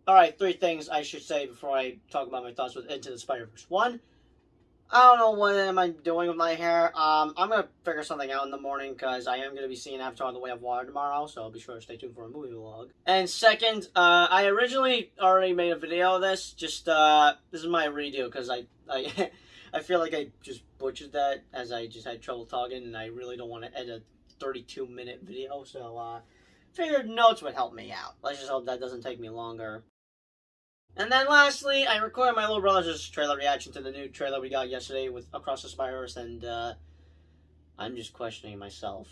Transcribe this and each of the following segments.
Alright, 3 things I should say before I talk about my thoughts with Into the Spider-Verse. 1, I don't know what am I doing with my hair. I'm gonna figure something out in the morning because I am gonna be seeing Avatar: The Way of Water tomorrow, so be sure to stay tuned for a movie vlog. And second, I originally already made a video of this. Just this is my redo because I I feel like I just butchered that as I just had trouble talking, and I really don't want to edit a 32-minute video. So figured notes would help me out. Let's just hope that doesn't take me longer. And then lastly, I recorded my little brother's trailer reaction to the new trailer we got yesterday with Across the Spider-Verse, and I'm just questioning myself.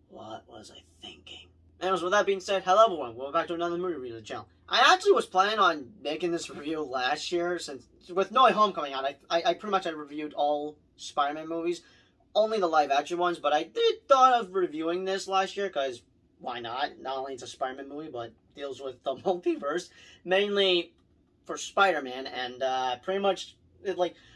What was I thinking? Anyways, with that being said, hello everyone, welcome back to another movie review of the channel. I actually was planning on making this review last year, since with No Way Home coming out, I pretty much reviewed all Spider-Man movies, only the live-action ones, but I did thought of reviewing this last year, because why not? Not only it's a Spider-Man movie, but deals with the multiverse, mainly for Spider-Man, and pretty much,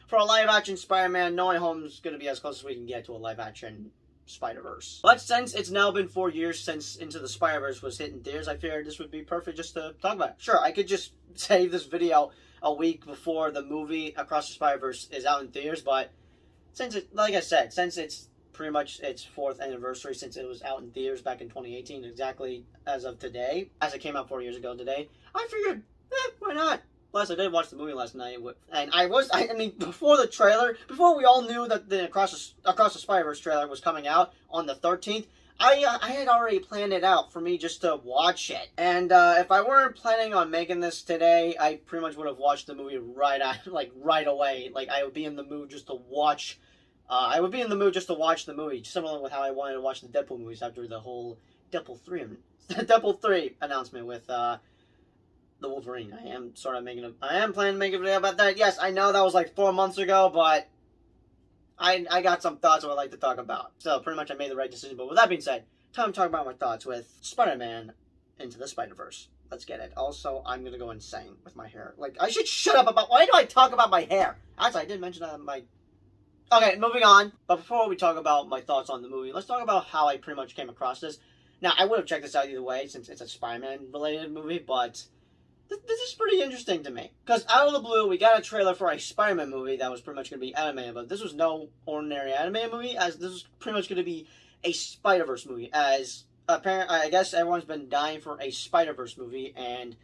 for a live-action Spider-Man, No Way Home is going to be as close as we can get to a live-action Spider-Verse. But since it's now been 4 years since Into the Spider-Verse was hit in theaters, I figured this would be perfect just to talk about it. Sure, I could just save this video a week before the movie Across the Spider-Verse is out in theaters, but since it, like I said, since it's pretty much its 4th anniversary since it was out in theaters back in 2018, exactly as of today, as it came out 4 years ago today, I figured, why not? Plus, I did watch the movie last night, and I mean, before the trailer, before we all knew that the Across the Spider-Verse trailer was coming out on the 13th, I had already planned it out for me just to watch it. And if I weren't planning on making this today, I pretty much would have watched the movie right away. Like, I would be in the mood just to watch. I would be in the mood just to watch the movie, similar with how I wanted to watch the Deadpool movies after the whole Deadpool 3 announcement with the Wolverine. I am planning to make a video about that. Yes, I know that was like 4 months ago, but I got some thoughts I would like to talk about. So pretty much I made the right decision. But with that being said, time to talk about my thoughts with Spider-Man Into the Spider-Verse. Let's get it. Also, I'm gonna go insane with my hair. Like, I should shut up about, why do I talk about my hair? Actually, I did mention that in my... Okay, moving on. But before we talk about my thoughts on the movie, let's talk about how I pretty much came across this. Now, I would have checked this out either way, since it's a Spider-Man related movie, but this is pretty interesting to me. Because out of the blue, we got a trailer for a Spider-Man movie that was pretty much going to be animated, but this was no ordinary animated movie, as this was pretty much going to be a Spider-Verse movie, as apparently, I guess everyone's been dying for a Spider-Verse movie, and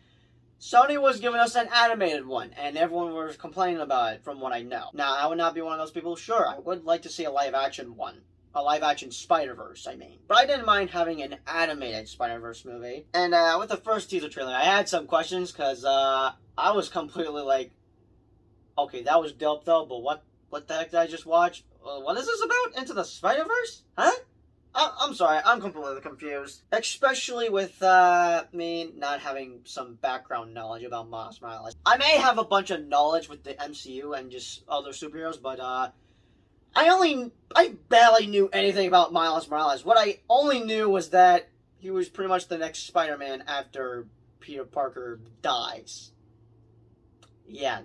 Sony was giving us an animated one, and everyone was complaining about it, from what I know. Now, I would not be one of those people. Sure, I would like to see a live-action one. A live-action Spider-Verse, I mean. But I didn't mind having an animated Spider-Verse movie. And with the first teaser trailer, I had some questions, because I was completely like, okay, that was dope, though, but what the heck did I just watch? What is this about? Into the Spider-Verse? Huh? I'm sorry, I'm completely confused. Especially with me not having some background knowledge about Miles Morales. I may have a bunch of knowledge with the MCU and just other superheroes, but I barely knew anything about Miles Morales. What I only knew was that he was pretty much the next Spider-Man after Peter Parker dies. Yeah,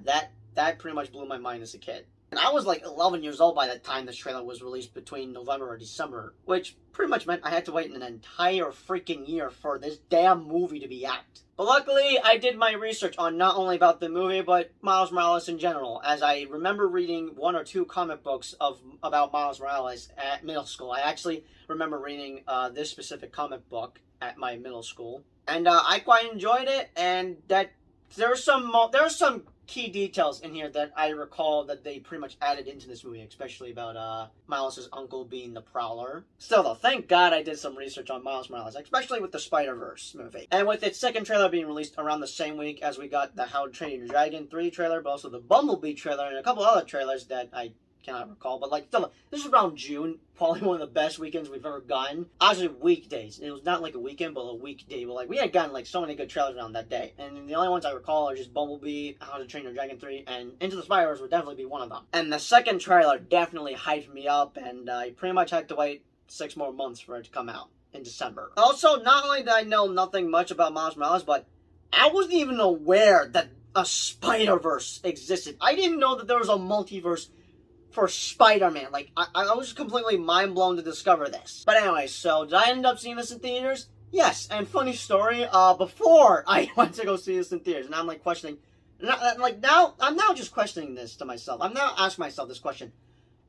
that pretty much blew my mind as a kid. And I was like 11 years old by the time this trailer was released, between November and December, which pretty much meant I had to wait an entire freaking year for this damn movie to be out. But luckily, I did my research on not only about the movie, but Miles Morales in general, as I remember reading 1 or 2 comic books about Miles Morales at middle school. I actually remember reading this specific comic book at my middle school, and I quite enjoyed it, and that there are some key details in here that I recall that they pretty much added into this movie, especially about Miles' uncle being the Prowler. Still though, thank God I did some research on Miles Morales, especially with the Spider-Verse movie. And with its second trailer being released around the same week as we got the How to Train Your Dragon 3 trailer, but also the Bumblebee trailer and a couple other trailers that I cannot recall, but like, still, this was around June, probably one of the best weekends we've ever gotten. Actually, weekdays. It was not like a weekend, but a weekday. But like, we had gotten like so many good trailers around that day, and the only ones I recall are just Bumblebee, How to Train Your Dragon 3, and Into the Spider-Verse would definitely be one of them. And the second trailer definitely hyped me up, and I pretty much had to wait 6 more months for it to come out in December. Also, not only did I know nothing much about Miles Morales, but I wasn't even aware that a Spider-Verse existed. I didn't know that there was a multiverse for Spider-Man. Like, I was completely mind-blown to discover this. But anyway, so did I end up seeing this in theaters? Yes, and funny story, before I went to go see this in theaters, and I'm like questioning, I'm now just questioning this to myself. I'm now asking myself this question.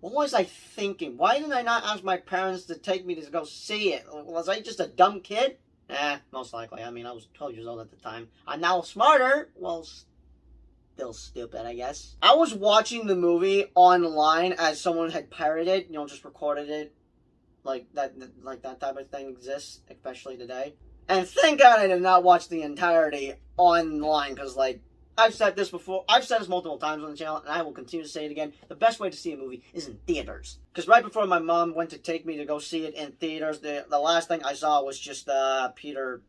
What was I thinking? Why didn't I not ask my parents to take me to go see it? Was I just a dumb kid? Most likely. I mean, I was 12 years old at the time. I'm now smarter. Well, still stupid, I guess. I was watching the movie online as someone had pirated, just recorded it. Like that type of thing exists, especially today. And thank God I did not watch the entirety online, because, I've said this before. I've said this multiple times on the channel, and I will continue to say it again. The best way to see a movie is in theaters. Because right before my mom went to take me to go see it in theaters, the last thing I saw was just Peter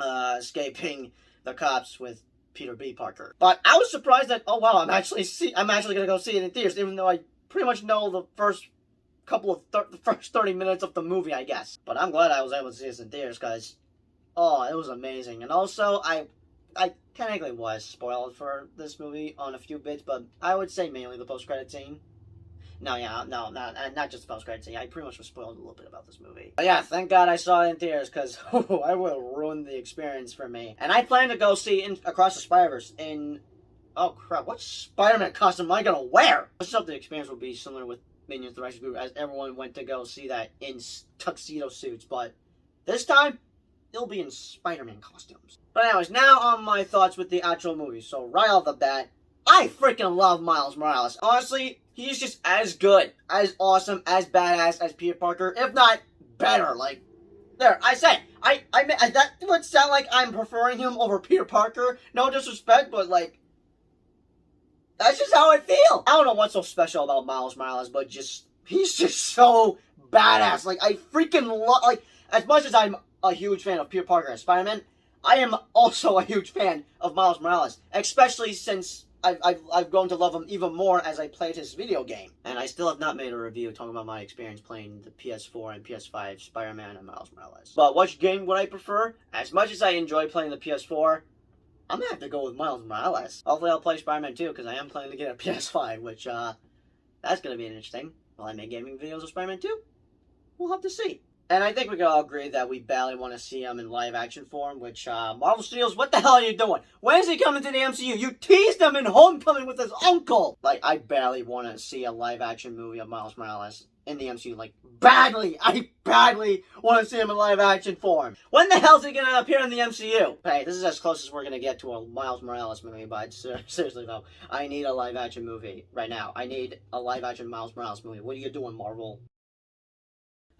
escaping the cops with Peter B. Parker. But I was surprised that, oh wow, I'm actually gonna go see it in theaters, even though I pretty much know the first 30 minutes of the movie, I guess. But I'm glad I was able to see this in theaters, because, oh, it was amazing. And also, I technically was spoiled for this movie on a few bits, but I would say mainly the post-credit scene. Not just the post-credit scene. I pretty much was spoiled a little bit about this movie. But yeah, thank God I saw it in theaters, because I would have ruined the experience for me. And I plan to go see Across the Spider-Verse in... Oh crap, what Spider-Man costume am I gonna wear? I just hope the experience will be similar with Minions the Rise Group, as everyone went to go see that in tuxedo suits, but this time, they'll be in Spider-Man costumes. But anyways, now on my thoughts with the actual movie. So right off the bat, I freaking love Miles Morales. Honestly, he's just as good, as awesome, as badass as Peter Parker, if not better. There, I said, that would sound like I'm preferring him over Peter Parker. No disrespect, but that's just how I feel. I don't know what's so special about Miles Morales, but he's just so badass. I freaking love, as much as I'm a huge fan of Peter Parker as Spider-Man, I am also a huge fan of Miles Morales, especially since I've grown to love him even more as I played his video game. And I still have not made a review talking about my experience playing the PS4 and PS5 Spider-Man and Miles Morales. But which game would I prefer? As much as I enjoy playing the PS4, I'm gonna have to go with Miles Morales. Hopefully I'll play Spider-Man 2, because I am planning to get a PS5, which, that's gonna be interesting. Will I make gaming videos of Spider-Man 2? We'll have to see. And I think we can all agree that we badly want to see him in live-action form, which, Marvel Studios, what the hell are you doing? When is he coming to the MCU? You teased him in Homecoming with his uncle! I badly want to see a live-action movie of Miles Morales in the MCU, badly! I badly want to see him in live-action form. When the hell is he gonna appear in the MCU? Hey, this is as close as we're gonna get to a Miles Morales movie, but seriously though, I need a live-action movie right now. I need a live-action Miles Morales movie. What are you doing, Marvel?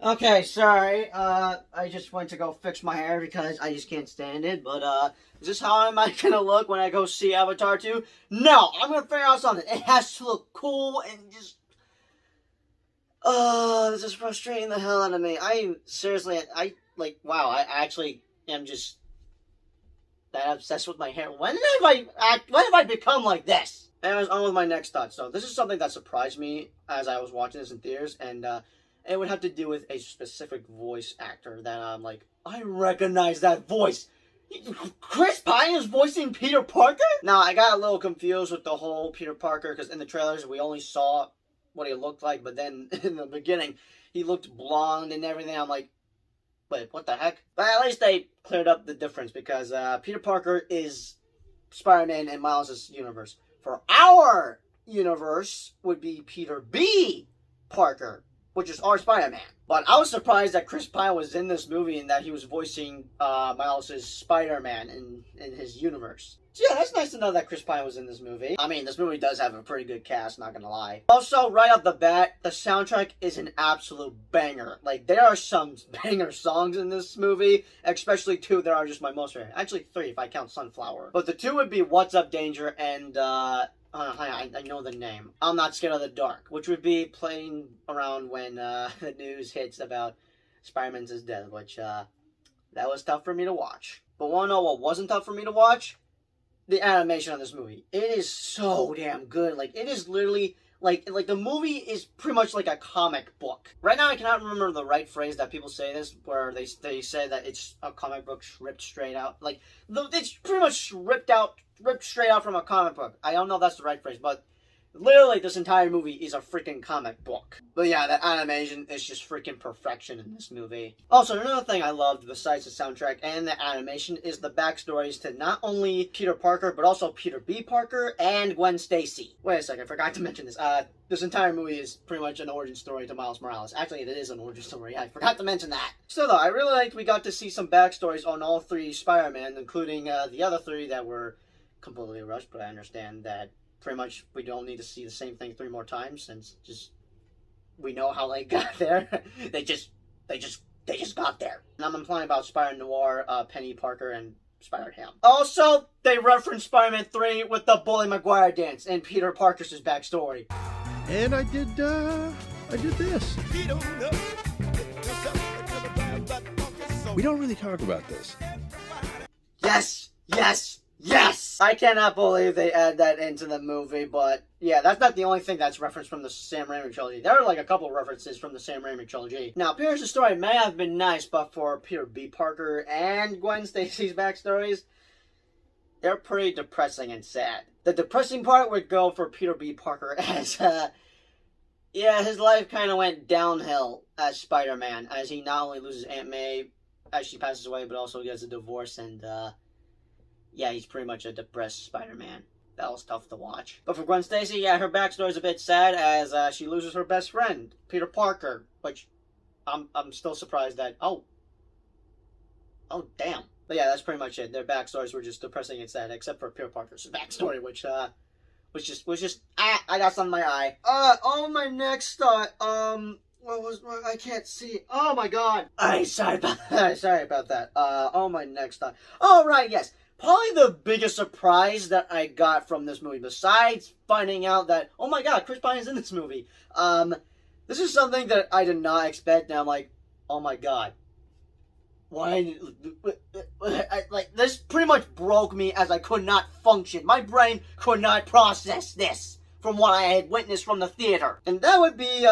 Okay, sorry, I just went to go fix my hair because I just can't stand it, but, is this how am I gonna look when I go see Avatar 2? No, I'm gonna figure out something. It has to look cool and just... Oh, this is frustrating the hell out of me. Wow, I actually am just that obsessed with my hair. When have I become like this? Anyways, on with my next thought. So, this is something that surprised me as I was watching this in theaters, and, it would have to do with a specific voice actor that I'm I recognize that voice. Chris Pine is voicing Peter Parker? Now, I got a little confused with the whole Peter Parker, because in the trailers we only saw what he looked like, but then in the beginning he looked blonde and everything. I'm like, wait, what the heck? But at least they cleared up the difference, because Peter Parker is Spider-Man in Miles' universe. For our universe would be Peter B. Parker, which is our Spider-Man. But I was surprised that Chris Pine was in this movie and that he was voicing Miles' Spider-Man in his universe. So yeah, that's nice to know that Chris Pine was in this movie. I mean, this movie does have a pretty good cast, not gonna lie. Also, right off the bat, the soundtrack is an absolute banger. There are some banger songs in this movie, especially two that are just my most favorite. Actually, three if I count Sunflower. But the two would be What's Up Danger and, I know the name. I'm Not Scared of the Dark, which would be playing around when the news hits about Spider-Man's death, which that was tough for me to watch. But wanna know what wasn't tough for me to watch? The animation on this movie. It is so damn good. It is literally the movie is pretty much like a comic book. Right now I cannot remember the right phrase that people say this, where they say that it's a comic book ripped straight out. It's pretty much ripped straight out from a comic book. I don't know if that's the right phrase, but Literally, this entire movie is a freaking comic book. But yeah, the animation is just freaking perfection in this movie. Also, another thing I loved besides the soundtrack and the animation is the backstories to not only Peter Parker, but also Peter B. Parker and Gwen Stacy. Wait a second, I forgot to mention this. This entire movie is pretty much an origin story to Miles Morales. Actually, it is an origin story. I forgot to mention that. Still though, I really liked we got to see some backstories on all three Spider-Man, including the other three that were completely rushed, but I understand that pretty much we don't need to see the same thing 3 more times since just we know how they got there. they just got there. And I'm implying about Spider-Noir, Penny Parker, and Spider-Ham. Also, they referenced Spider-Man 3 with the Bully Maguire dance and Peter Parker's backstory. And I did this. We don't really talk about this. Yes! I cannot believe they add that into the movie, but yeah, that's not the only thing that's referenced from the Sam Raimi trilogy. There are like a couple of references from the Sam Raimi trilogy. Now, Peter's story may have been nice, but for Peter B. Parker and Gwen Stacy's backstories, they're pretty depressing and sad. The depressing part would go for Peter B. Parker as, yeah, his life kind of went downhill as Spider-Man, as he not only loses Aunt May as she passes away, but also gets a divorce and, yeah, he's pretty much a depressed Spider-Man. That was tough to watch. But for Gwen Stacy, yeah, her backstory is a bit sad as she loses her best friend, Peter Parker, which I'm still surprised that, oh damn. But yeah, that's pretty much it. Their backstories were just depressing and sad, except for Peter Parker's backstory, which was just I got something in my eye. On my next thought, I can't see. Oh my god. Sorry about that. On my next thought. Oh right, yes. Probably the biggest surprise that I got from this movie, besides finding out that, oh my god, Chris Pine is in this movie. This is something that I did not expect, and I'm like, oh my god. Why? Like, this pretty much broke me as I could not function. My brain could not process this from what I had witnessed from the theater. And that would be,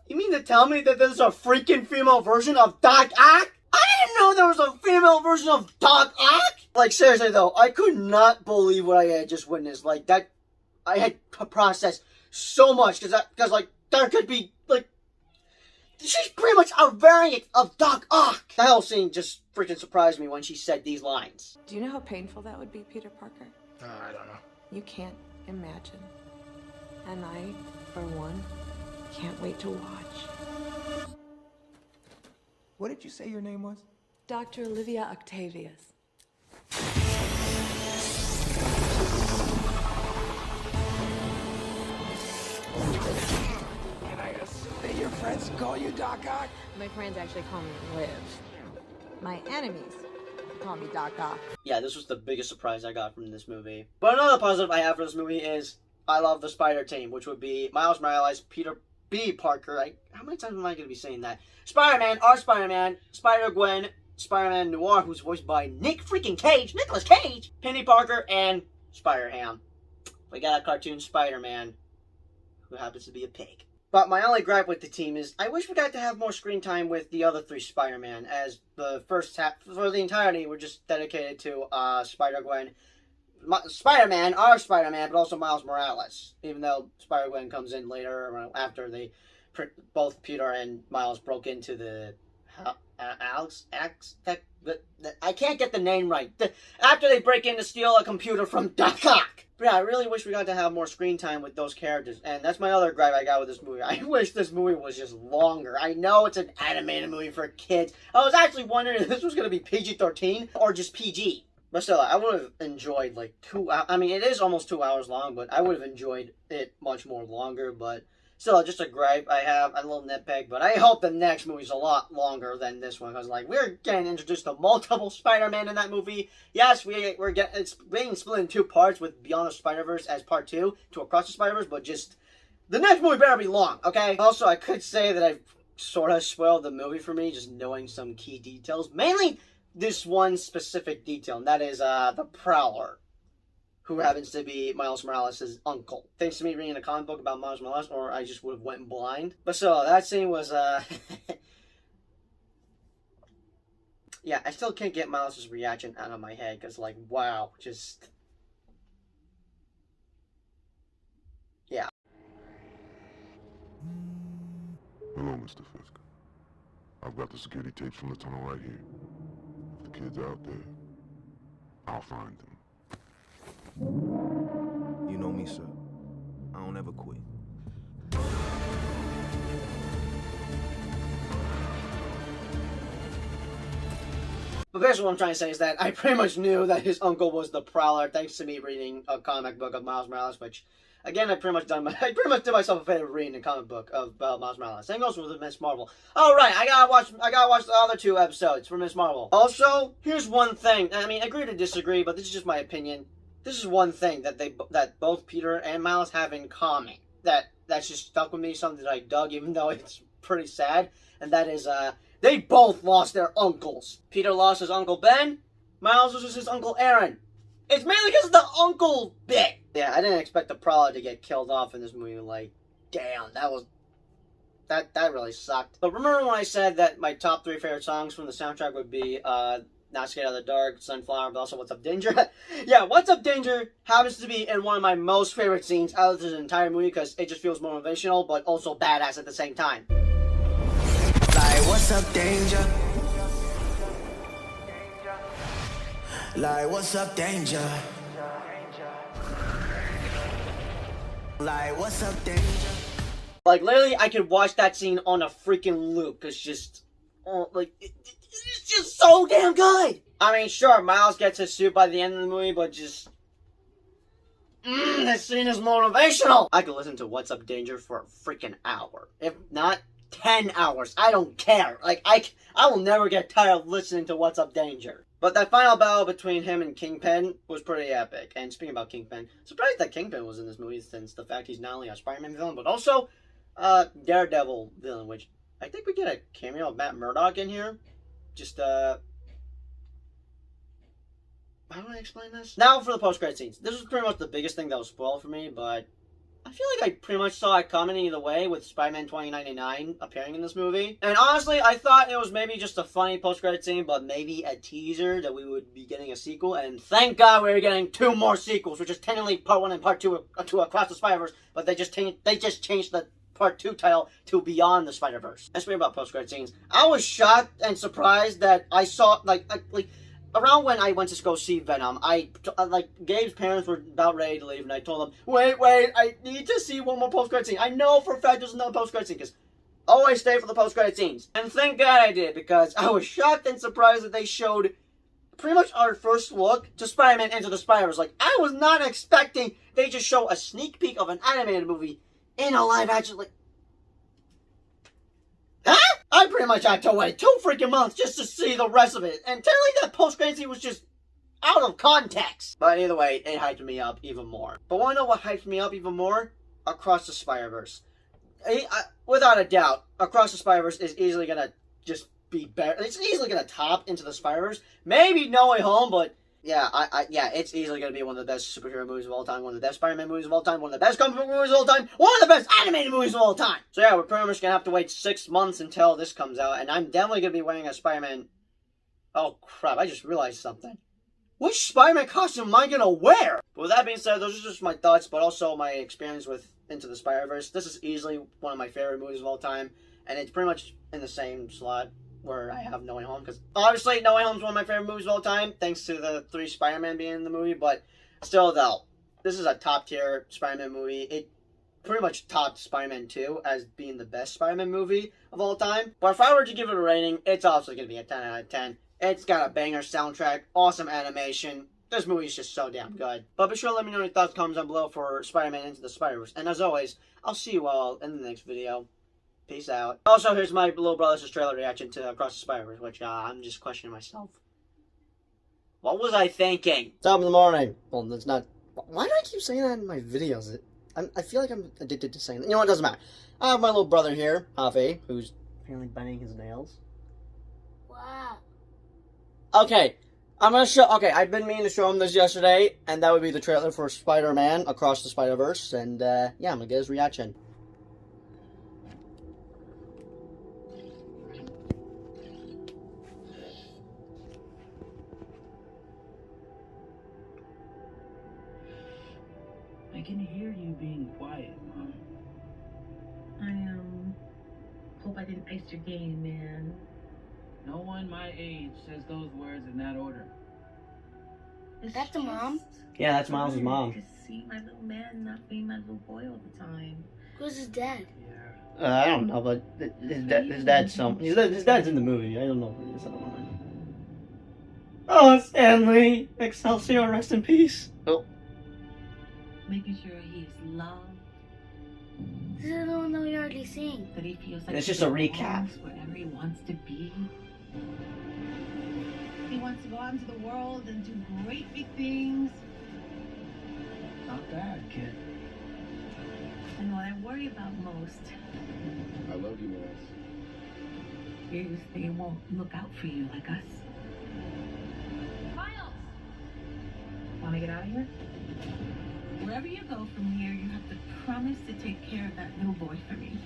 you mean to tell me that there's a freaking female version of Doc Ock? I didn't know there was a female version of Doc Ock! Like, seriously though, I could not believe what I had just witnessed. Like, that, I had to process so much, because like, there could be, like, she's pretty much a variant of Doc Ock! The whole scene just freaking surprised me when she said these lines. Do you know how painful that would be, Peter Parker? I don't know. You can't imagine. And I, for one, can't wait to watch. What did you say your name was? Dr. Olivia Octavius. Can I assume that your friends call you Doc Ock? My friends actually call me Liv. My enemies call me Doc Ock. Yeah, this was the biggest surprise I got from this movie. But another positive I have for this movie is I love the Spider Team, which would be Miles Morales, Peter B. Parker. How many times am I going to be saying that? Spider-Man, our Spider-Man, Spider-Gwen, Spider-Man Noir, who's voiced by Nicolas Cage, Penny Parker, and Spider-Ham. We got a cartoon Spider-Man, who happens to be a pig. But my only gripe with the team is, I wish we got to have more screen time with the other 3 Spider-Man, as the first half, for the entirety, were just dedicated to Spider-Gwen, Spider-Man, our Spider-Man, but also Miles Morales. Even though Spider-Gwen comes in later, after they, both Peter and Miles broke into the I can't get the name right. After they break in to steal a computer from Doc Ock. But yeah, I really wish we got to have more screen time with those characters. And that's my other gripe I got with this movie. I wish this movie was just longer. I know it's an animated movie for kids. I was actually wondering if this was going to be PG-13 or just PG. But still, I would have enjoyed like 2 hours. I mean, it is almost 2 hours long, but I would have enjoyed it much more longer. But still, just a gripe I have, a little nitpick. But I hope the next movie's a lot longer than this one, because like we're getting introduced to multiple Spider-Man in that movie. Yes, we're getting, it's being split in 2 parts with Beyond the Spider-Verse as part 2 to Across the Spider-Verse. But just the next movie better be long, okay? Also, I could say that I've sort of spoiled the movie for me, just knowing some key details, mainly this one specific detail, and that is the Prowler, who happens to be Miles Morales' uncle. Thanks to me reading a comic book about Miles Morales, or I just would have went blind. But so, that scene was, yeah, I still can't get Miles' reaction out of my head, because, like, wow, just Yeah. Hello, Mr. Fisk. I've got the security tapes from the tunnel right here. If the kid's out there, I'll find them. You know me, sir. I don't ever quit. But basically what I'm trying to say is that I pretty much knew that his uncle was the Prowler thanks to me reading a comic book of Miles Morales, which, again, I pretty much did myself a favor reading a comic book of Miles Morales. Same goes with Miss Marvel. Oh right, I gotta watch the other 2 episodes for Miss Marvel. Also, here's one thing. I mean, agree to disagree, but this is just my opinion. This is one thing that both Peter and Miles have in common. That's just stuck with me, something that I dug, even though it's pretty sad, and that is they both lost their uncles. Peter lost his Uncle Ben. Miles loses his Uncle Aaron. It's mainly because of the uncle bit. Yeah, I didn't expect the Prowler to get killed off in this movie. Like, damn, that really sucked. But remember when I said that my top 3 favorite songs from the soundtrack would be Not Scared of the Dark, Sunflower, but also What's Up Danger? Yeah, What's Up Danger happens to be in one of my most favorite scenes out of this entire movie because it just feels motivational, but also badass at the same time. Like, what's up, danger? Like, what's up, danger? Like, what's up, danger? Like, literally, I could watch that scene on a freaking loop, because just, it's just so damn good! I mean, sure, Miles gets his suit by the end of the movie, but just, this scene is motivational! I could listen to What's Up Danger for a freaking hour. If not, 10 hours. I don't care. Like, I will never get tired of listening to What's Up Danger. But that final battle between him and Kingpin was pretty epic. And speaking about Kingpin, surprised that Kingpin was in this movie since the fact he's not only a Spider-Man villain, but also Daredevil villain, which I think we get a cameo of Matt Murdock in here. Just, how do I explain this? Now for the post-credit scenes. This was pretty much the biggest thing that was spoiled for me, but I feel like I pretty much saw it coming either way with Spider-Man 2099 appearing in this movie. And honestly, I thought it was maybe just a funny post-credit scene, but maybe a teaser that we would be getting a sequel. And thank God we're getting 2 more sequels, which is technically Part 1 and Part 2 to Across the Spider-Verse, but they just changed the Part 2 title to Beyond the Spider-Verse. And speaking about post-credit scenes, I was shocked and surprised that I saw, around when I went to go see Venom, Gabe's parents were about ready to leave, and I told them, wait, I need to see one more post-credit scene. I know for a fact there's another post-credit scene, because always stay for the post-credit scenes. And thank God I did, because I was shocked and surprised that they showed pretty much our first look to Spider-Man Into the Spider-Verse. Like, I was not expecting they just show a sneak peek of an animated movie in a live-action, huh? I pretty much had to wait 2 freaking months just to see the rest of it. And telling that post-credit scene was just out of context. But either way, it hyped me up even more. But wanna know what hyped me up even more? Across the Spider-Verse. Without a doubt, Across the Spider-Verse is easily gonna just be better. It's easily gonna top Into the Spider-Verse. Maybe No Way Home, but yeah, it's easily going to be one of the best superhero movies of all time, one of the best Spider-Man movies of all time, one of the best comic book movies of all time, one of the best animated movies of all time. So yeah, we're pretty much going to have to wait 6 months until this comes out, and I'm definitely going to be wearing a Spider-Man... Oh crap, I just realized something. Which Spider-Man costume am I going to wear? But with that being said, those are just my thoughts, but also my experience with Into the Spider-Verse. This is easily one of my favorite movies of all time, and it's pretty much in the same slot where I have No Way Home, because obviously No Way Home is one of my favorite movies of all time, thanks to the 3 Spider-Man being in the movie, but still though, this is a top tier Spider-Man movie. It pretty much topped Spider-Man 2 as being the best Spider-Man movie of all time, but if I were to give it a rating, it's also going to be a 10 out of 10. It's got a banger soundtrack, awesome animation. This movie is just so damn good. But be sure to let me know your thoughts, comments down below for Spider-Man Into the Spider-Verse, and as always, I'll see you all in the next video. Peace out. Also, here's my little brother's trailer reaction to Across the Spider-Verse, which I'm just questioning myself. What was I thinking? Top in the morning. Well, that's not... Why do I keep saying that in my videos? I feel like I'm addicted to saying that. You know what? It doesn't matter. I have my little brother here, Javi, who's apparently biting his nails. Wow. Okay. I'm gonna show... Okay, I've been meaning to show him this yesterday, and that would be the trailer for Spider-Man Across the Spider-Verse, and, yeah, I'm gonna get his reaction. My can hear you being quiet, Mom. Hope I didn't ice your game, man. No one my age says those words in that order. That's the mom? Yeah, that's Miles' mom. To see my little man not being my little boy all the time. Who's his dad? I don't know, but his dad's his dad's in the movie. I don't know who he is. I don't know. Oh, Stanley! Excelsior, rest in peace. Oh. Making sure he is loved. This is the one that we already seen. That he feels like It's just a recap. Wherever he wants to be. He wants to go out into the world and do great big things. Not bad, kid. And what I worry about most I love you, Miles. is they won't look out for you like us. Miles! Want to get out of here? Wherever you go from here, you have to promise to take care of that little boy for me.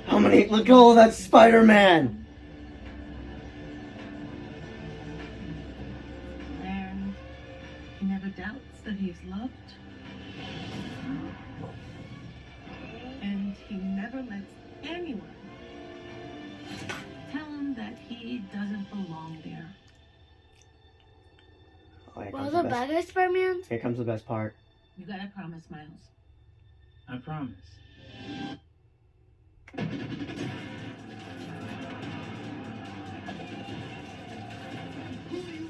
How many? Let go of that Spider-Man! And he never doubts that he is loved. And he never lets anyone tell him that he doesn't belong there. Oh, here Well, comes the the bad best. guy Spider-Man? Here comes the best part. You gotta promise, Miles. I promise.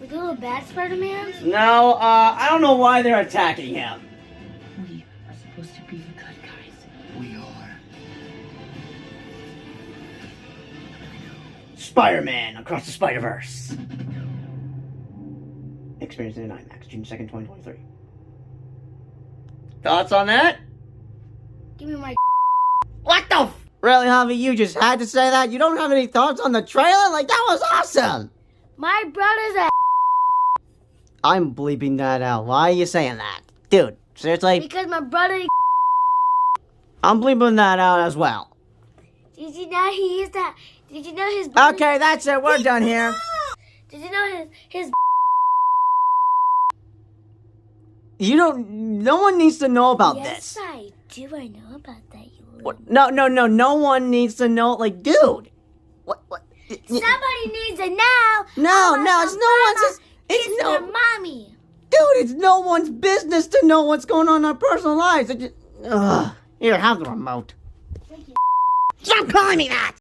With the little bad Spider-Man? No, I don't know why they're attacking him. We are supposed to be the good guys. We are. Spider-Man Across the Spider-Verse. Experience in IMAX, June 2nd, 2023. Thoughts on that? Give me my What the f- Really, Javi, you just had to say that? You don't have any thoughts on the trailer? Like, that was awesome! My brother's a I'm bleeping that out. Why are you saying that? Dude, seriously? because my brother. I'm bleeping that out as well. Did you know he is that? Did you know his brother? Okay, that's it. We're done here. Did you know his You don't... No one needs to know about yes, this. I do. I know about that. You What? No, no one needs to know. Like, dude. What? Somebody needs to know. No, it's no one's... It's their mommy. Dude, it's no one's business to know what's going on in our personal lives. Ugh. Here, have the remote. Stop calling me that!